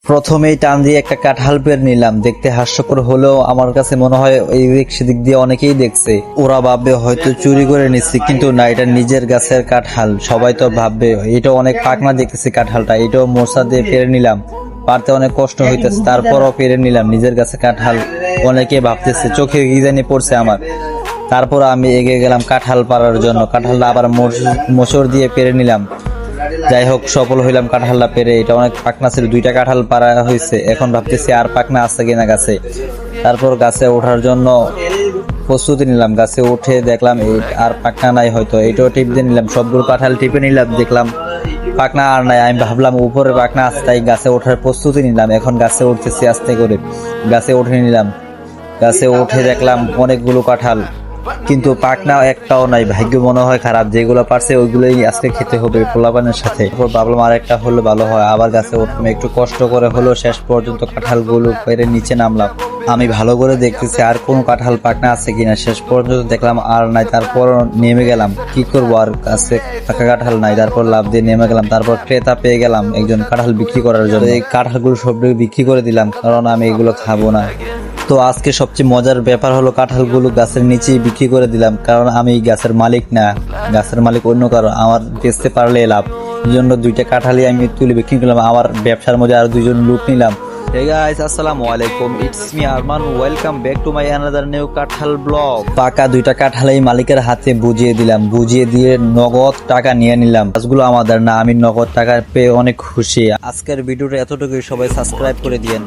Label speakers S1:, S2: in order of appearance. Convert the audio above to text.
S1: প্রথমেই টান দিয়ে একটা কাঁঠাল পেড়ে নিলাম। দেখতে হাস্যকর হলেও আমার কাছে মনে হয় এই দিক সেদিক দিয়ে অনেকেই দেখছে, ওরা ভাববে হয়তো চুরি করে নিচ্ছি, কিন্তু না, এটা নিজের গাছের কাঁঠাল। সবাই তো ভাববে এটা অনেক পাকনা দেখতেছি কাঁঠালটা, এটাও মোচা দিয়ে পেড়ে নিলাম। পারতে অনেক কষ্ট হইতেছে, তারপরও পেরে নিলাম নিজের কাছে কাঁঠাল। অনেকে ভাবতেছে চোখে কি জানি পড়ছে আমার। তারপর আমি এগিয়ে গেলাম কাঁঠাল পাড়ার জন্য। কাঁঠালটা আবার মোচড় দিয়ে পেরে নিলাম। যাই হোক, সফল হইলাম কাঁঠালটা পেরে। এটা অনেক পাকনা ছিল, 2টা কাঁঠাল পাড়া হয়েছে। এখন ভাবতেছি আর পাকনা আছে কিনা গাছে। তারপর গাছে ওঠার জন্য প্রস্তুতি নিলাম। গাছে উঠে দেখলাম আর পাকনা নাই, হয়তো এটাও টিপ দিয়ে নিলাম। সবগুলো কাঁঠাল টিপে নিলাম, দেখলাম পাকনা আর নাই। আমি ভাবলাম উপরে পাকনা আছে, তাই গাছে ওঠার প্রস্তুতি নিলাম। এখন গাছে উঠতেছি আস্তে করে। গাছে উঠে নিলাম। গাছে উঠে দেখলাম অনেকগুলো কাঁঠাল, কিন্তু পাকনা একটাও নাই। ভাগ্য মনে হয় খারাপ, যেগুলো পারছে ওইগুলোই আজকে খেতে হবে পোলাপানের সাথে। ভাবলাম আর একটা হলে ভালো হয়। আবার গাছে উঠলাম, একটু কষ্ট করে হলো শেষ পর্যন্ত কাঁঠালগুলো পেরে নিচে নামলাম। আমি ভালো করে দেখতেছি আর কোনো কাঁঠাল পাকনা আছে কিনা। শেষ পর্যন্ত দেখলাম আর নাই। তারপর নেমে গেলাম, কি করবো, আর কাছে পাকা কাঁঠাল নাই। তারপর লাফ দিয়ে নেমে গেলাম। তারপর ক্রেতা পেয়ে গেলাম একজন কাঁঠাল বিক্রি করার জন্য। এই কাঁঠালগুলো সব বিক্রি করে দিলাম, কারণ আমি এগুলো খাবো না। তো আজকে সবচেয়ে মজার ব্যাপার হলো কাঁঠালগুলো গাছের নিচেই বিক্রি করে দিলাম, কারণ আমি গাছের মালিক না, গাছের মালিক অন্য কারো। আমার বেচতে পারলে লাভ। এই জন্য 2টা কাঁঠালই আমি তুলে বিক্রি করলাম। আমার ব্যবসার মধ্যে আরো 2জন লোক নিলাম। Hey guys, আসসালামু আলাইকুম, it's me Arman, welcome back to my another new কাঁঠাল ব্লগ। পাকা 2টা কাঁঠালই মালিকের হাতে বুঝিয়ে দিলাম। বুঝিয়ে দিয়ে নগদ টাকা নিয়ে নিলাম। গাছগুলো আমাদের না, আমি নগদ টাকা পেয়ে অনেক খুশি। আজকের ভিডিওটা এতটুকুই, সবাই সাবস্ক্রাইব করে দিয়েন।